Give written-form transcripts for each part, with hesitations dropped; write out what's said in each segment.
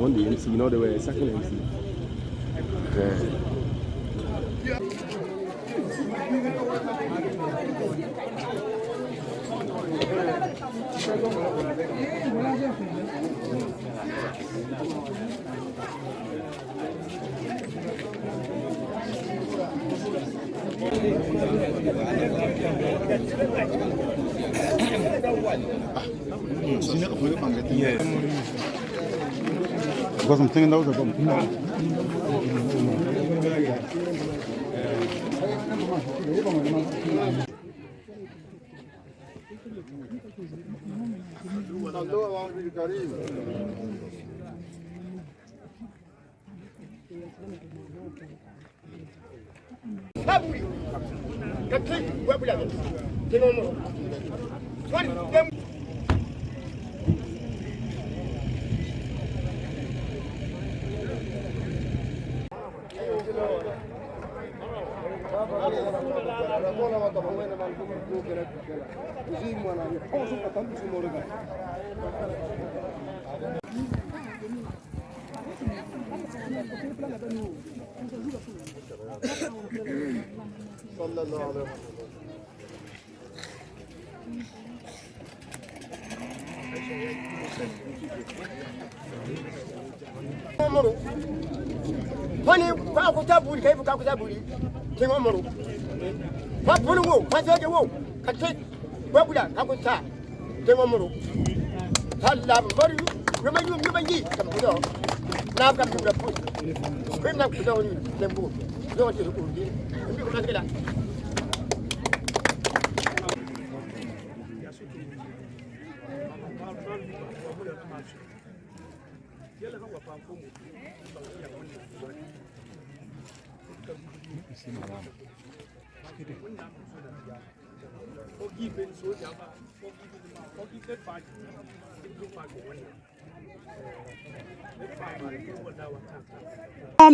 On the MC, you know, they were second MC. Yeah. Because I'm thinking that was a bomb. Honey, Bawku tabuli, kai Bawku tabuli. Tingo moro. Wa pulu, wa joge wo. Kati, wa bula, kakuta. Tingo moro. Talla mori, rumayi, kambudo. Na kambudo pu. Kwem na kudo ni tembu. Do ti ku di. Mbi ko nakela.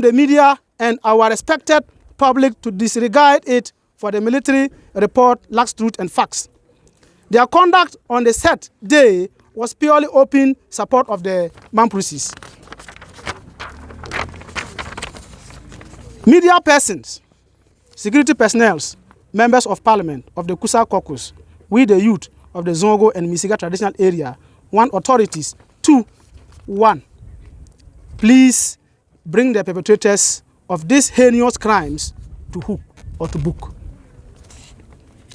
The media and our respected public to disregard it for the military report lacks truth and facts. Their conduct on the set day was purely open support of the Mampusis. Media persons, security personnel, members of parliament of the Kusaug caucus, we the youth of the Zongo and Misiga traditional area, want authorities to, 1, please bring the perpetrators of these heinous crimes to hook or to book.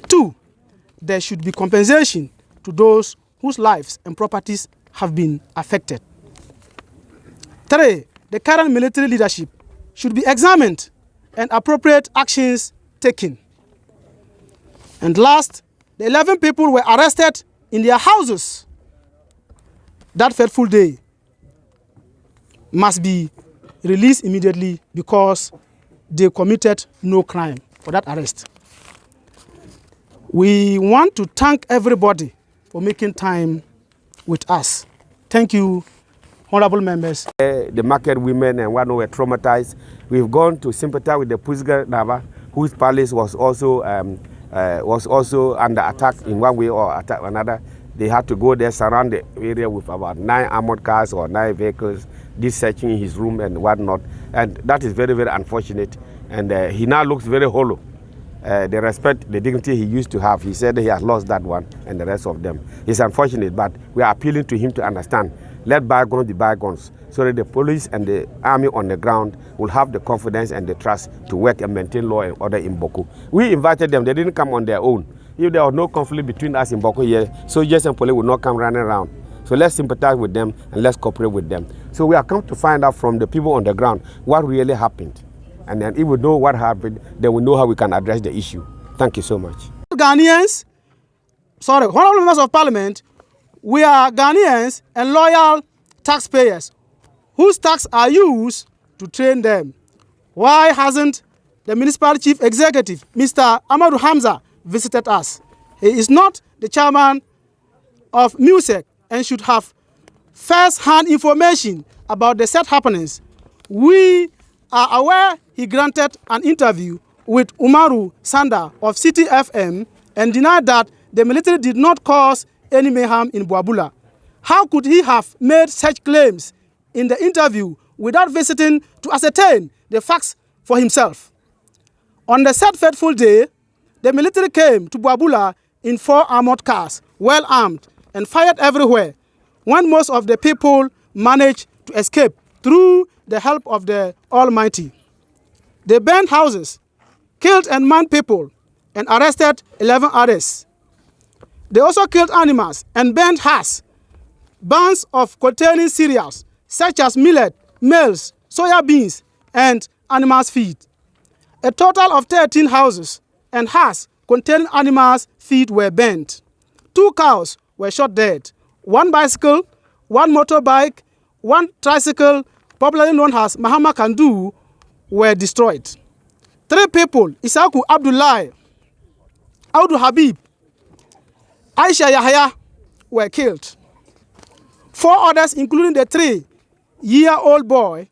2, there should be compensation to those whose lives and properties have been affected. 3, the current military leadership should be examined and appropriate actions taken. And last, the 11 people were arrested in their houses that fateful day must be released immediately because they committed no crime for that arrest. We want to thank everybody for making time with us. Thank you, honorable members. The market women and one who were traumatized. We've gone to sympathize with the Pusga Nava, whose palace was also under attack in one way or another. They had to go there, surround the area with about 9 armored cars or 9 vehicles, this searching his room and whatnot. And that is very, very unfortunate. And he now looks very hollow. The respect, the dignity he used to have, he said he has lost that one and the rest of them. It's unfortunate, but we are appealing to him to understand. Let bygones be bygones, so that the police and the army on the ground will have the confidence and the trust to work and maintain law and order in Bawku. We invited them, they didn't come on their own. If there was no conflict between us in Bawku here, soldiers and police would not come running around. So let's sympathize with them and let's cooperate with them. So we are come to find out from the people on the ground what really happened. And then if we know what happened, then we know how we can address the issue. Thank you so much. Ghanaians, honorable members of parliament, we are Ghanaians and loyal taxpayers whose tax are used to train them. Why hasn't the municipal chief executive, Mr. Amadou Hamza, visited us? He is not the chairman of MUSEC and should have first-hand information about the said happenings. We are aware he granted an interview with Umaru Sanda of City FM and denied that the military did not cause any mayhem in Buabula. How could he have made such claims in the interview without visiting to ascertain the facts for himself? On the said fateful day, the military came to Buabula in 4 armored cars, well armed, and fired everywhere, when most of the people managed to escape through the help of the Almighty. They burned houses, killed and maimed people, and arrested 11 others. They also killed animals and burned huts, barns of containing cereals such as millet, maize, soya beans, and animals' feed. A total of 13 houses and huts containing animals' feed were burnt. 2 cows were shot dead. 1 bicycle, 1 motorbike, 1 tricycle, popularly known as Mahama Kandu, were destroyed. 3 people, Isaku Abdullahi, Audu Habib, Aisha Yahya, were killed. 4 others, including the 3-year-old boy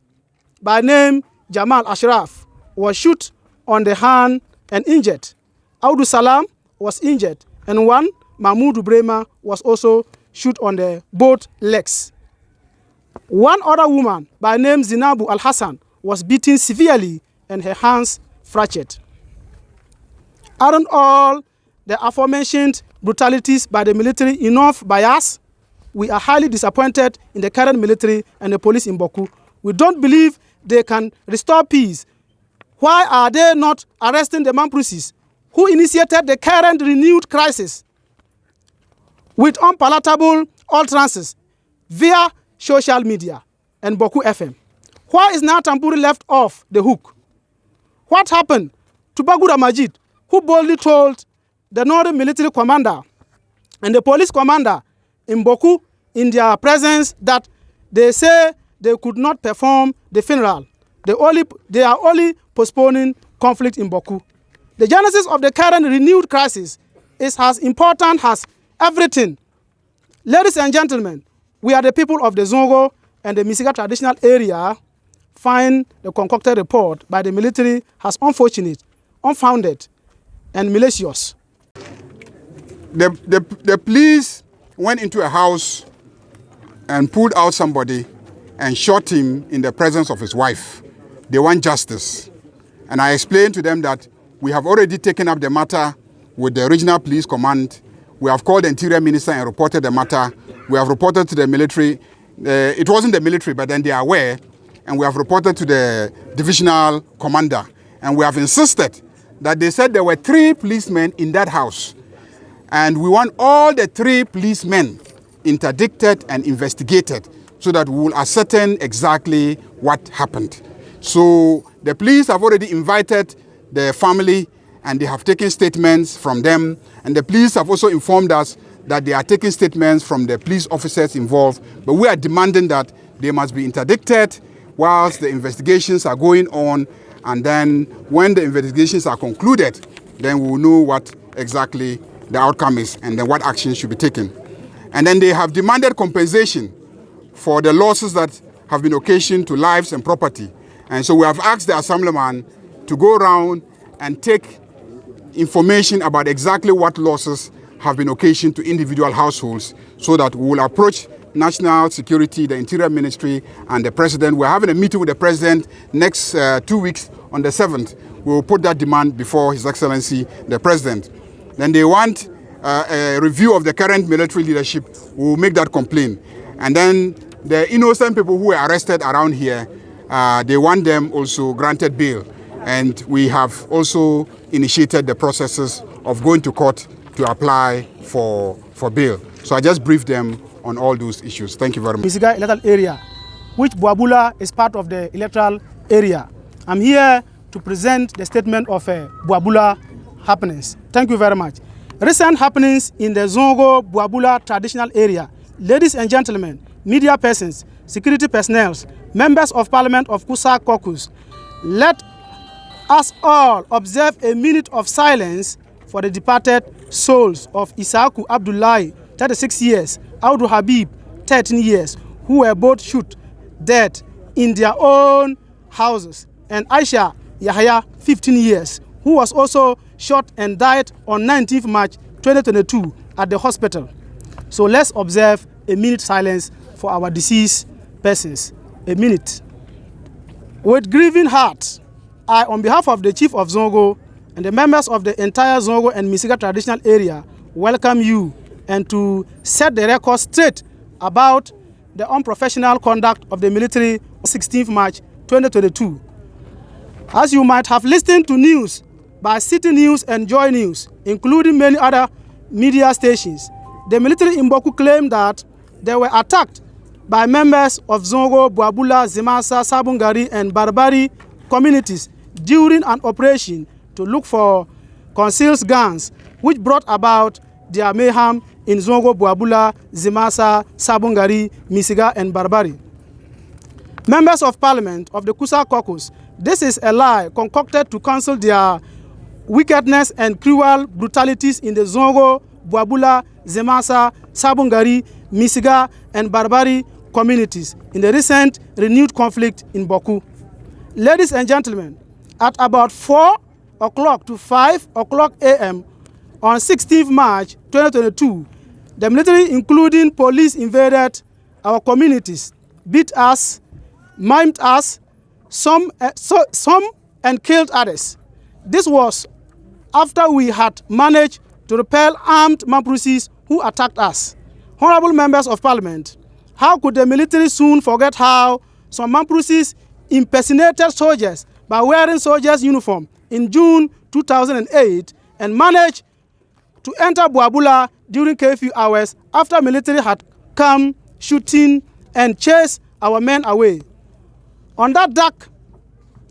by name Jamal Ashraf, was shot on the hand and injured. Audu Salam was injured, and 1, Mahmoud Brema, was also shot on the both legs. 1 other woman by name Zinabu Al-Hassan was beaten severely and her hands fractured. Aren't all the aforementioned brutalities by the military enough by us? We are highly disappointed in the current military and the police in Bawku. We don't believe they can restore peace. Why are they not arresting the Mamprusis who initiated the current renewed crisis with unpalatable utterances via social media and Bawku FM? Why is now Tampuri left off the hook? What happened to Bagura Majid, who boldly told the Northern military commander and the police commander in Bawku in their presence that they say they could not perform the funeral? They are only postponing conflict in Bawku. The genesis of the current renewed crisis is as important as everything. Ladies and gentlemen, we are the people of the Zongo and the Misiga traditional area find the concocted report by the military as unfortunate, unfounded, and malicious. The police went into a house and pulled out somebody and shot him in the presence of his wife. They want justice. And I explained to them that we have already taken up the matter with the regional police command. We have called the interior minister and reported the matter. We have reported to the military. It wasn't the military, but then they are aware. And we have reported to the divisional commander. And we have insisted that they said there were 3 policemen in that house. And we want all the 3 policemen interdicted and investigated so that we will ascertain exactly what happened. So the police have already invited the family and they have taken statements from them. And the police have also informed us that they are taking statements from the police officers involved. But we are demanding that they must be interdicted whilst the investigations are going on. And then when the investigations are concluded, then we will know what exactly the outcome is and then what action should be taken. And then they have demanded compensation for the losses that have been occasioned to lives and property. And so we have asked the assemblyman to go around and take information about exactly what losses have been occasioned to individual households so that we will approach national security, the interior ministry, and the president. We're having a meeting with the president next 2 weeks on the 7th. We will put that demand before His Excellency, the president. Then they want a review of the current military leadership. We will make that complaint. And then the innocent people who were arrested around here, they want them also granted bail. And we have also initiated the processes of going to court to apply for bail. So I just briefed them on all those issues. Thank you very much. Misiga electoral area, which Buabula is part of the electoral area. I'm here to present the statement of Buabula happenings. Thank you very much. Recent happenings in the Zongo Buabula traditional area. Ladies and gentlemen, media persons, security personnel, members of parliament of Kusaug Caucus, let us all observe a minute of silence for the departed souls of Isaku Abdullahi, 36 years, Audu Habib, 13 years, who were both shot dead in their own houses and Aisha Yahya, 15 years, who was also shot and died on 19th March 2022 at the hospital. So let's observe a minute silence for our deceased persons. A minute. With grieving heart, I, on behalf of the Chief of Zongo and the members of the entire Zongo and Misiga traditional area, welcome you and to set the record straight about the unprofessional conduct of the military 16th March 2022. As you might have listened to news by City News and Joy News, including many other media stations, the military in Bawku claimed that they were attacked by members of Zongo, Buabula, Zimasa, Sabungari, and Barbari communities during an operation to look for concealed guns, which brought about their mayhem in Zongo, Buabula, Zimasa, Sabungari, Misiga, and Barbari. Members of Parliament of the Kusaug caucus, this is a lie concocted to cancel their wickedness and cruel brutalities in the Zongo, Buabula, Zimasa, Sabungari, Misiga, and Barbari communities in the recent renewed conflict in Bawku. Ladies and gentlemen, at about 4 o'clock to 5 o'clock a.m. on 16th March 2022, the military, including police, invaded our communities, beat us, maimed us, some and killed others. This was after we had managed to repel armed Mamprusis who attacked us. Honorable members of Parliament, how could the military soon forget how some Mamprusis impersonated soldiers by wearing soldiers' uniform in June 2008 and managed to enter Buabula during curfew hours after military had come shooting and chased our men away. On that dark,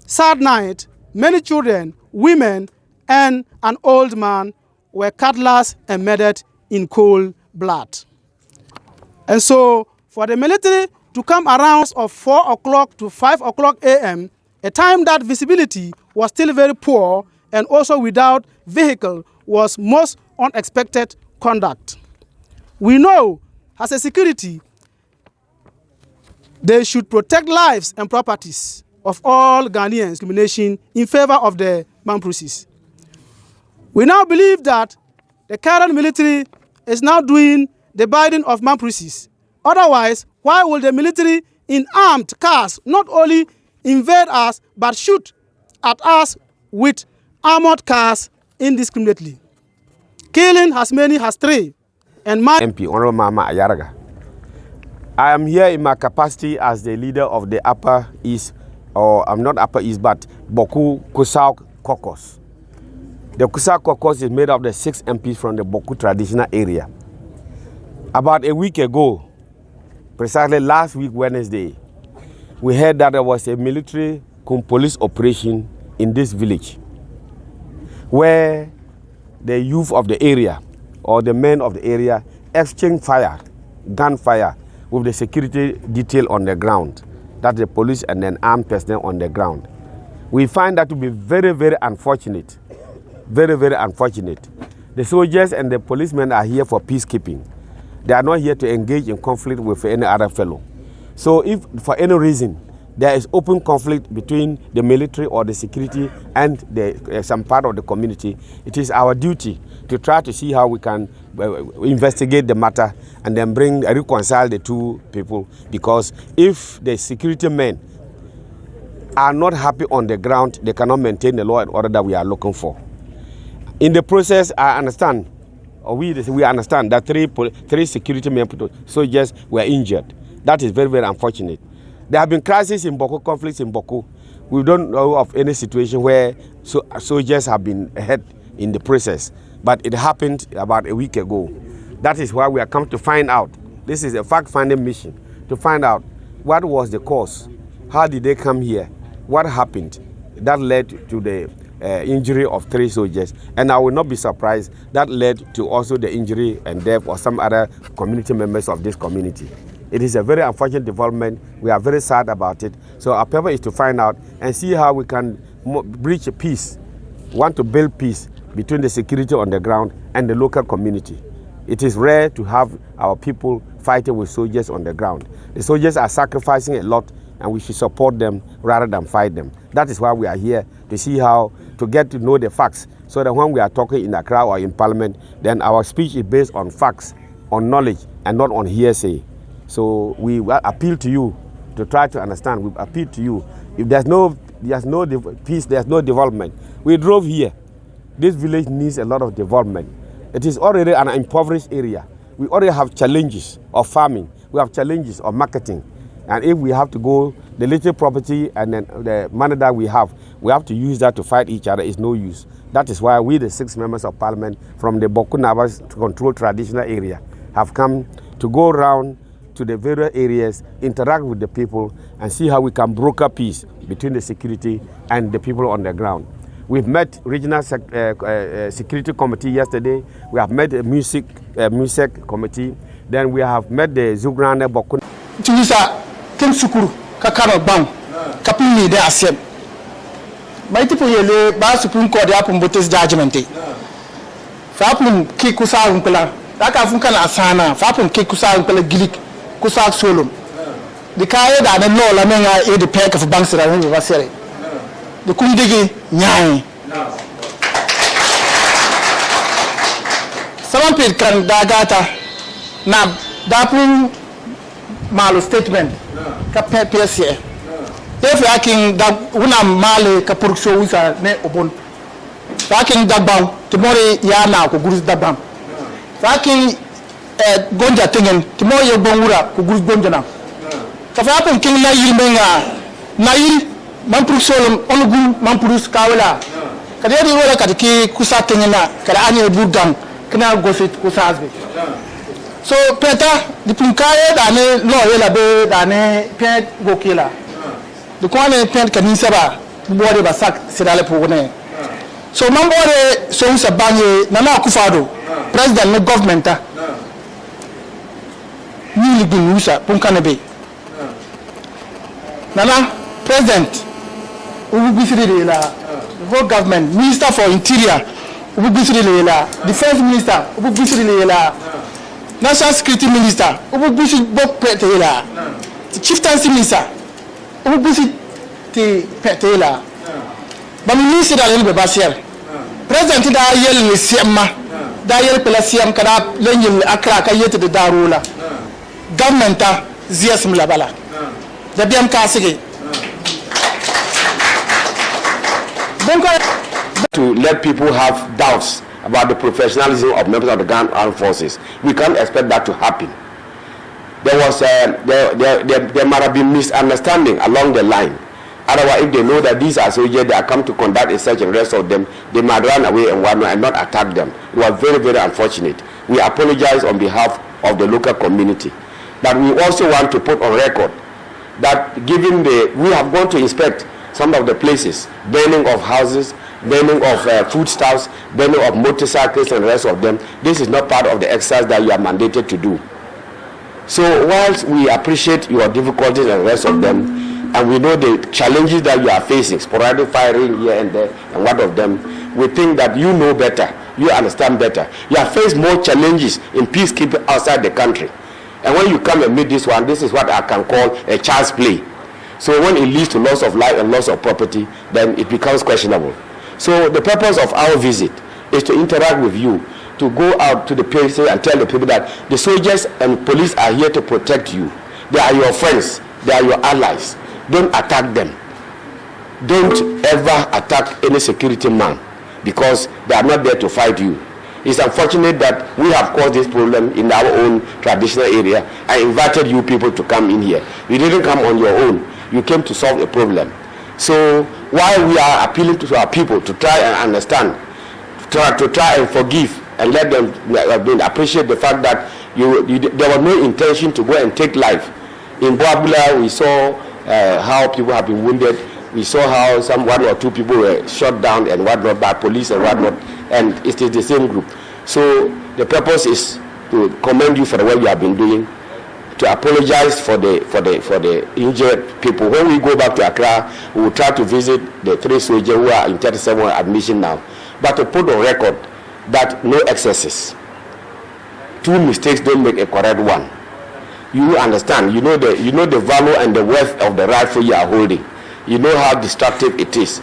sad night, many children, women, and an old man were cutlassed and murdered in cold blood. And so, for the military to come around of 4 o'clock to 5 o'clock a.m., a time that visibility was still very poor and also without vehicle, was most unexpected conduct. We know, as a security, they should protect lives and properties of all Ghanaians discrimination in favor of the Mamprusis. We now believe that the current military is now doing the bidding of Mamprusis. Otherwise, why will the military in armed cars not only invade us, but shoot at us with armored cars indiscriminately, killing as many as 3. And my MP, Honorable Mama Ayaraga. I am here in my capacity as the leader of the Upper East, or I'm not Upper East, but Bawku Kusaug caucus. The Kusaug caucus is made up of the 6 MPs from the Bawku traditional area. About a week ago, precisely last week, Wednesday, we heard that there was a military police operation in this village where the youth of the area or the men of the area exchanged fire, gunfire, with the security detail on the ground. That's the police and then armed personnel on the ground. We find that to be very, very unfortunate. Very, very unfortunate. The soldiers and the policemen are here for peacekeeping. They are not here to engage in conflict with any other fellow. So if for any reason there is open conflict between the military or the security and some part of the community, it is our duty to try to see how we can investigate the matter and then reconcile the two people, because if the security men are not happy on the ground, they cannot maintain the law and order that we are looking for. In the process, I understand, or we understand that three security men, soldiers, were injured. That is very, very unfortunate. There have been crises in Bawku, conflicts in Bawku. We don't know of any situation where soldiers have been hurt in the process, but it happened about a week ago. That is why we are come to find out. This is a fact-finding mission, to find out what was the cause, how did they come here, what happened that led to the injury of 3 soldiers, and I will not be surprised that led to also the injury and death of some other community members of this community. It is a very unfortunate development. We are very sad about it. So our purpose is to find out and see how we can breach peace. We want to build peace between the security on the ground and the local community. It is rare to have our people fighting with soldiers on the ground. The soldiers are sacrificing a lot and we should support them rather than fight them. That is why we are here, to see how to get to know the facts, so that when we are talking in Accra or in Parliament, then our speech is based on facts, on knowledge, and not on hearsay. So we appeal to you to try to understand. We appeal to you. If there's no peace, there's no development. We drove here. This village needs a lot of development. It is already an impoverished area. We already have challenges of farming. We have challenges of marketing. And if we have to go, the little property and then the money that we have to use that to fight each other. Is no use. That is why we, the 6 members of Parliament from the Bawku Nabas controlled traditional area, have come to go around to the various areas, interact with the people, and see how we can broker peace between the security and the people on the ground. We've met regional security committee yesterday. We have met the music committee. Then we have met the Zugrane Bawku. Tulisa ken sukuru kakaro bang kapini de asem. Maiti po yele ba Supreme Court ya pumbotes judgment. Fapum ki Kusaug mpela. Aka funka na asana. Fapum ki Kusaug mpela gilik Kusaug solom. The kaye da na no la menga e de pek of banks ra ni ba sere. The kundigi nyai. Saman pil kan dagata na dapun malo statement ka PSC. If you aking da una male ka purksho wisa ne obon. Aking dabang tomorrow ya na ko gurus dabang. Aking gonja tingen tomorrow yo bongura ko gurus gonja na. Ka fa apen king na yirmenga na yir man purksho on gu man purus kawala. Ka de wala ka ki kusa tengena ka anye budang kana gosit kusazbe. So peta di punkaye da ne no yela be da ne pet gokila. The kwane pet kanisa ba bore ba sak sidale pogone. So mambore so usa banye nana akufado president ne government ta. Ni libi usa punkane be. Nana president ubu bisiri la the government minister for interior ubu bisiri la defense minister ubu bisiri la National Security Minister, ubu bisi bok petela. Chieftaincy Minister, ubu bisi ti petela. Ba minister da lele ba sier. President da yel ni siamma. Da yel pela siam kada lenyin Accra ka yete de darula. Government ta ziasm la bala. Da biam ka sige. To let people have doubts about the professionalism of members of the armed forces. We can't expect that to happen. There was there might have been misunderstanding along the line. Otherwise, if they know that these are soldiers, they are come to conduct a search and rest of them, they might run away and whatnot and not attack them. It was very, very unfortunate. We apologize on behalf of the local community. But we also want to put on record that we have gone to inspect some of the places, burning of houses, burning of foodstuffs, burning of motorcycles and the rest of them. This is not part of the exercise that you are mandated to do. So whilst we appreciate your difficulties and the rest of them, and we know the challenges that you are facing, sporadic firing here and there, and what of them, we think that you know better, you understand better. You have faced more challenges in peacekeeping outside the country. And when you come and meet this one, this is what I can call a child's play. So when it leads to loss of life and loss of property, then it becomes questionable. So the purpose of our visit is to interact with you, to go out to the places and tell the people that the soldiers and police are here to protect you. They are your friends. They are your allies. Don't attack them. Don't ever attack any security man because they are not there to fight you. It's unfortunate that we have caused this problem in our own traditional area. I invited you people to come in here. You didn't come on your own. You came to solve a problem. So while we are appealing to our people to try and understand, to try and forgive and let them appreciate the fact that there was no intention to go and take life. In Boabula, we saw how people have been wounded. We saw how one or two people were shot down and whatnot by police and whatnot, and it is the same group. So the purpose is to commend you for the work you have been doing, to apologize for the injured people. When we go back to Accra, we will try to visit the 3 soldiers who are in 37 admission now, but to put on record that no excesses. 2 mistakes don't make a correct one. you understand. You know the value and the worth of the rifle you are holding. You know how destructive it is.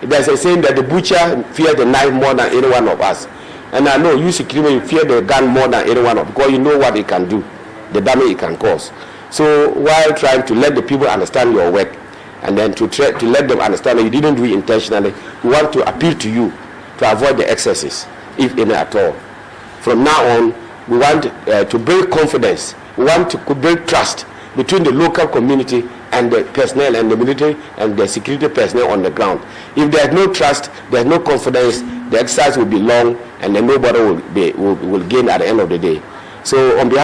There's a saying that the butcher fears the knife more than any one of us. And I know you security fear the gun more than any one of us, because you know what it can do, the damage it can cause. So while trying to let the people understand your work, and then to let them understand that you didn't do it intentionally, we want to appeal to you to avoid the excesses, if any at all. From now on, we want to build confidence. We want to build trust between the local community and the personnel and the military and the security personnel on the ground. If there's no trust, there's no confidence, the exercise will be long, and then nobody will gain at the end of the day. So on behalf